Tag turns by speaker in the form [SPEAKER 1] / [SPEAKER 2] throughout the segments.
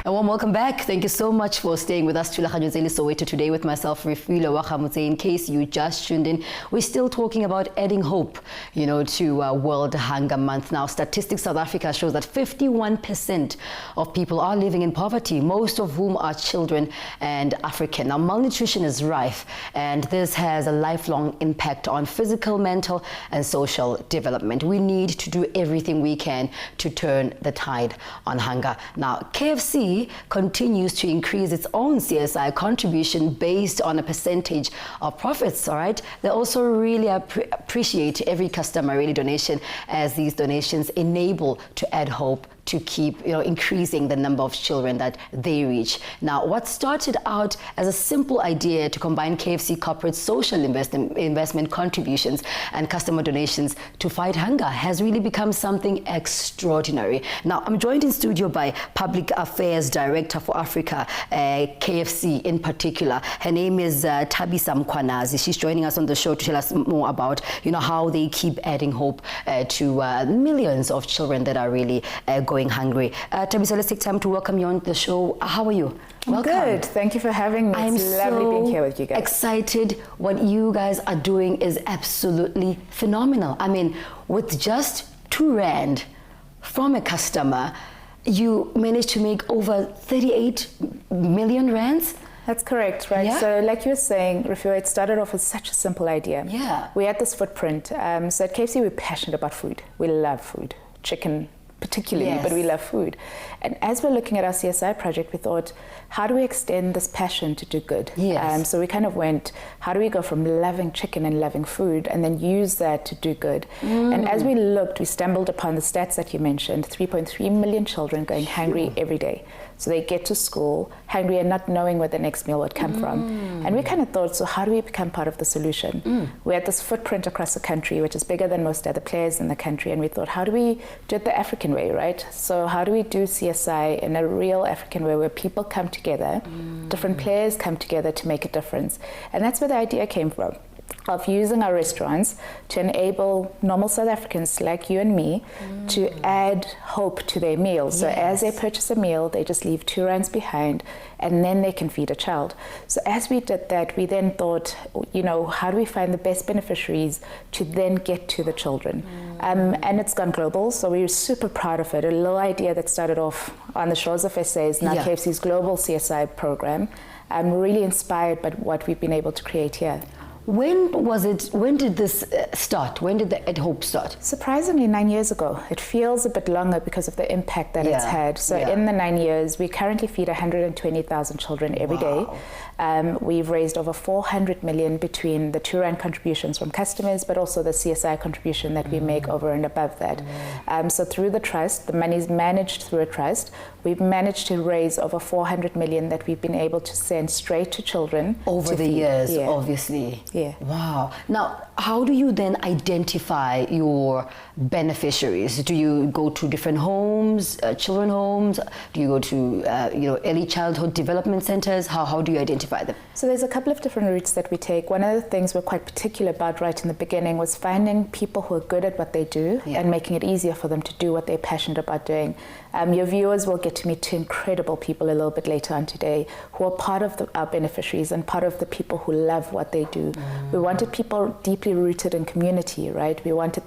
[SPEAKER 1] A warm welcome back. Thank you so much for staying with us. Soweto today with myself, Refilo Wakamutse. In case you just tuned in, we're still talking about adding hope, to World Hunger Month. Now, Statistics South Africa shows that 51% of people are living in poverty, most of whom are children and African. Now, malnutrition is rife, and this has a lifelong impact on physical, mental, and social development. We need to do everything we can to turn the tide on hunger. Now, KFC continues to increase its own CSI contribution based on a percentage of profits, all right? They also really appreciate every customer donation, as these donations enable to add hope to keep increasing the number of children that they reach. Now, what started out as a simple idea to combine KFC corporate social investment contributions and customer donations to fight hunger has really become something extraordinary. Now, I'm joined in studio by Public Affairs Director for Africa, KFC in particular. Her name is Thabisa Mkhwanazi. She's joining us on the show to tell us more about how they keep adding hope to millions of children that are really going hungry. Thabisa, let's take time to welcome you on the show. How are you? Welcome.
[SPEAKER 2] Good. Thank you for having me. It's lovely being here with you guys.
[SPEAKER 1] Excited. What you guys are doing is absolutely phenomenal. I mean, with just 2 rand from a customer, you managed to make over 38 million rands.
[SPEAKER 2] That's correct, right?
[SPEAKER 1] Yeah.
[SPEAKER 2] So like you were saying, Rafio, it started off with such a simple idea.
[SPEAKER 1] Yeah.
[SPEAKER 2] We had this footprint. So at KFC, we're passionate about food. We love food. Chicken particularly,
[SPEAKER 1] yes.
[SPEAKER 2] But we love food. And as we're looking at our CSI project, we thought, how do we extend this passion to do good?
[SPEAKER 1] Yes.
[SPEAKER 2] So we kind of went, how do we go from loving chicken and loving food and then use that to do good? And as we looked, we stumbled upon the stats that you mentioned, 3.3 million children going hungry every day. So they get to school hungry and not knowing where the next meal would come from. And we kind of thought, so how do we become part of the solution? We had this footprint across the country, which is bigger than most other players in the country. And we thought, how do we do it the African way, right? So how do we do CSI in a real African way where people come together, different players come together to make a difference? And that's where the idea came from, of using our restaurants to enable normal South Africans like you and me to add hope to their meals. So as they purchase a meal, they just leave 2 rands behind, and then they can feed a child. So as we did that, we then thought, how do we find the best beneficiaries to then get to the children? And it's gone global, so we're super proud of it. A little idea that started off on the shores of SA is now KFC's global CSI program. I'm really inspired by what we've been able to create here.
[SPEAKER 1] When did this start? When did the Add Hope start?
[SPEAKER 2] Surprisingly, 9 years ago. It feels a bit longer because of the impact that it's had. So in the 9 years, we currently feed 120,000 children every day. We've raised over 400 million between the 2 rand contributions from customers, but also the CSI contribution that we make over and above that. So through the trust, the money's managed through a trust. We've managed to raise over 400 million that we've been able to send straight to children.
[SPEAKER 1] Over the years, obviously.
[SPEAKER 2] Yeah.
[SPEAKER 1] Wow. Now, how do you then identify your beneficiaries? Do you go to different homes, children homes? Do you go to, early childhood development centers? How do you identify them?
[SPEAKER 2] So there's a couple of different routes that we take. One of the things we're quite particular about right in the beginning was finding people who are good at what they do and making it easier for them to do what they're passionate about doing. Your viewers will get to meet 2 incredible people a little bit later on today who are part of our beneficiaries and part of the people who love what they do. We wanted people deeply rooted in community, right? We wanted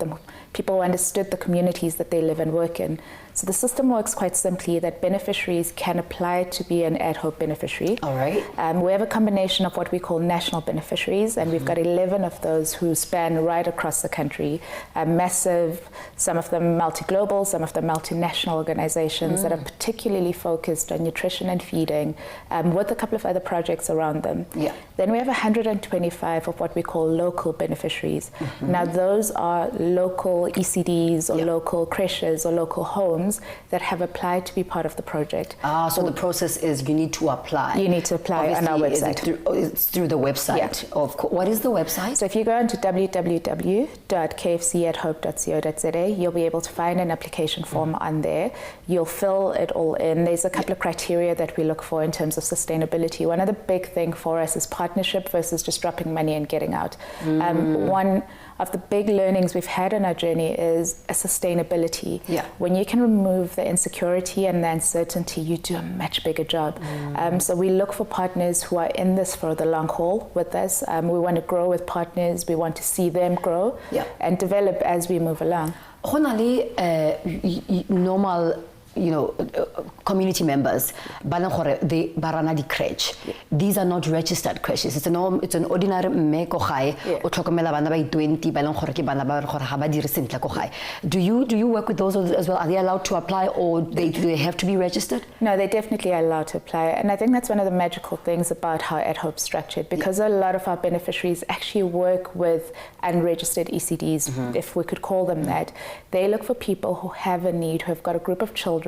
[SPEAKER 2] people who understood the communities that they live and work in. So the system works quite simply that beneficiaries can apply to be an Add Hope beneficiary.
[SPEAKER 1] All right.
[SPEAKER 2] We have a combination of what we call national beneficiaries, and we've got 11 of those who span right across the country. Massive, some of them multi-global, some of them multinational organizations that are particularly focused on nutrition and feeding, with a couple of other projects around them. Then we have 125 of what we call local beneficiaries. Now those are local ECDs or local creches or local homes that have applied to be part of the project.
[SPEAKER 1] So the process is you need to apply.
[SPEAKER 2] You need to apply on our website.
[SPEAKER 1] It's through the website. What is the website?
[SPEAKER 2] So if you go onto www.kfcaddhope.co.za, you'll be able to find an application form on there. You'll fill it all in. There's a couple of criteria that we look for in terms of sustainability. One of the big things for us is partnership versus just dropping money and getting out. one of the big learnings we've had on our journey is a sustainability.
[SPEAKER 1] Yeah.
[SPEAKER 2] When you can remove the insecurity and the uncertainty, you do a much bigger job. So we look for partners who are in this for the long haul with us. We want to grow with partners. We want to see them grow and develop as we move along.
[SPEAKER 1] Normal, community members, they barana di crèche. These are not registered creches. It's an ordinary meko khai. O tlhokomela bana ba 20 ba leng gore ke bana ba gore ha ba dire sentle ko khai. Do you work with those as well? Are they allowed to apply, or do they have to be registered?
[SPEAKER 2] No, they definitely are allowed to apply. And I think that's one of the magical things about how At Hope's structured, because a lot of our beneficiaries actually work with unregistered ECDs, if we could call them that. They look for people who have a need, who have got a group of children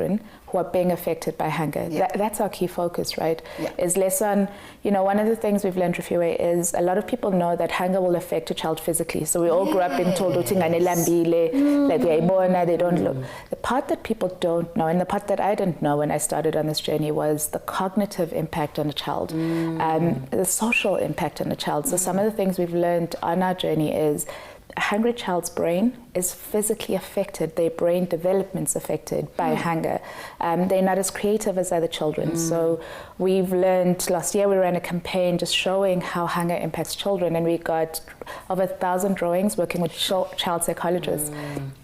[SPEAKER 2] who are being affected by hunger. That's our key focus, right? Is less on, one of the things we've learned, Refiwe, is a lot of people know that hunger will affect a child physically. So we all grew up being told, like they don't look. The part that people don't know, and the part that I didn't know when I started on this journey, was the cognitive impact on a child, the social impact on a child. So some of the things we've learned on our journey is a hungry child's brain is physically affected. Their brain development's affected by hunger. They're not as creative as other children. So we've learned, last year we ran a campaign just showing how hunger impacts children, and we got over 1,000 drawings working with child psychologists.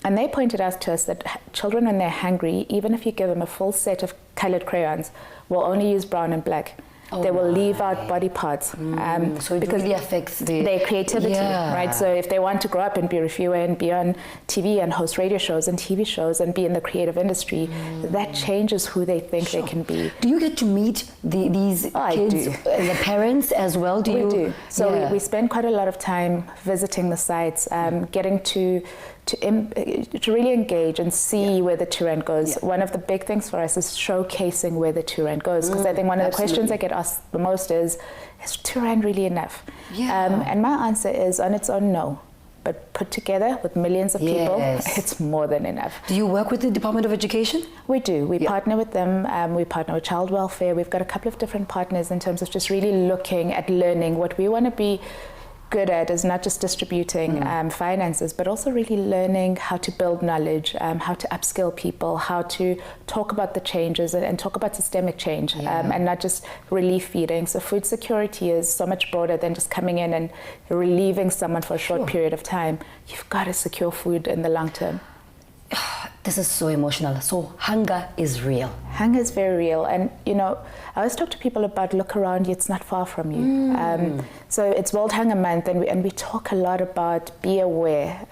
[SPEAKER 2] And they pointed out to us that children, when they're hungry, even if you give them a full set of colored crayons, will only use brown and black. They will leave out body parts.
[SPEAKER 1] So it really affects
[SPEAKER 2] their creativity, right? So if they want to grow up and be a reviewer and be on TV and host radio shows and TV shows and be in the creative industry, that changes who they think they can be.
[SPEAKER 1] Do you get to meet these kids, the parents as well?
[SPEAKER 2] We do. So we spend quite a lot of time visiting the sites, getting to really engage and see where the Turan goes. One of the big things for us is showcasing where the Turan goes, because I think one of the questions I get asked the most is Turan really enough? And my answer is, on its own, no. But put together with millions of people, it's more than enough.
[SPEAKER 1] Do you work with the Department of Education?
[SPEAKER 2] We do. We partner with them. We partner with child welfare. We've got a couple of different partners in terms of just really looking at learning. What we want to be good at is not just distributing finances, but also really learning how to build knowledge, how to upskill people, how to talk about the changes and talk about systemic change, and not just relief feeding. So food security is so much broader than just coming in and relieving someone for a short period of time. You've got to secure food in the long term.
[SPEAKER 1] This is so emotional. So hunger is real.
[SPEAKER 2] Hunger is very real. And, I always talk to people about look around you, it's not far from you. So it's World Hunger Month, and we talk a lot about be aware.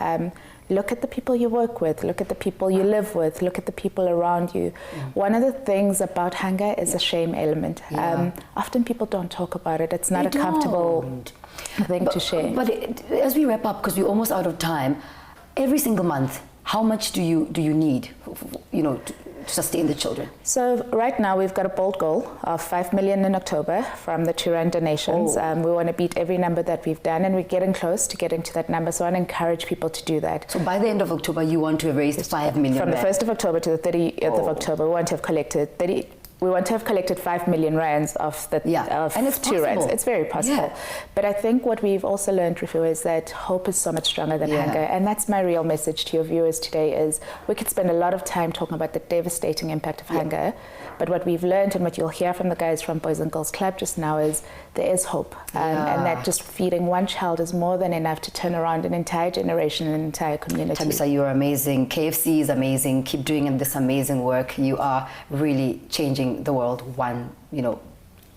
[SPEAKER 2] Look at the people you work with, look at the people you live with, look at the people around you. One of the things about hunger is a shame element. Often people don't talk about it. It's not a comfortable thing to share.
[SPEAKER 1] But as we wrap up, because we're almost out of time, every single month, how much do you need, to sustain the children?
[SPEAKER 2] So right now we've got a bold goal of 5 million in October from the Turan donations. We want to beat every number that we've done, and we're getting close to getting to that number. So I want to encourage people to do that.
[SPEAKER 1] So by the end of October, you want to have raised 5 million.
[SPEAKER 2] From the 1st of October to the 30th of October, we want to have collected 5 million rands of the
[SPEAKER 1] and it's
[SPEAKER 2] two rands. It's very possible. But I think what we've also learned, Rifu, is that hope is so much stronger than hunger. And that's my real message to your viewers today is we could spend a lot of time talking about the devastating impact of hunger. But what we've learned and what you'll hear from the guys from Boys and Girls Club just now is there is hope. And that just feeding one child is more than enough to turn around an entire generation and an entire community.
[SPEAKER 1] Thabisa, you're amazing. KFC is amazing. Keep doing this amazing work. You are really changing the world one,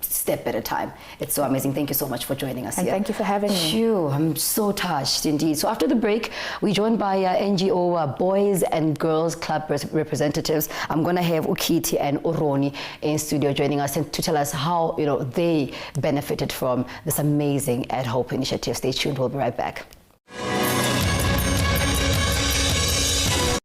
[SPEAKER 1] step at a time. It's so amazing. Thank you so much for joining us
[SPEAKER 2] and
[SPEAKER 1] here.
[SPEAKER 2] Thank you for having me.
[SPEAKER 1] Phew, I'm so touched indeed. So after the break, we're joined by NGO Boys and Girls Club representatives. I'm going to have Ukiti and Rony in studio joining us and to tell us how they benefited from this amazing At Hope initiative. Stay tuned. We'll be right back.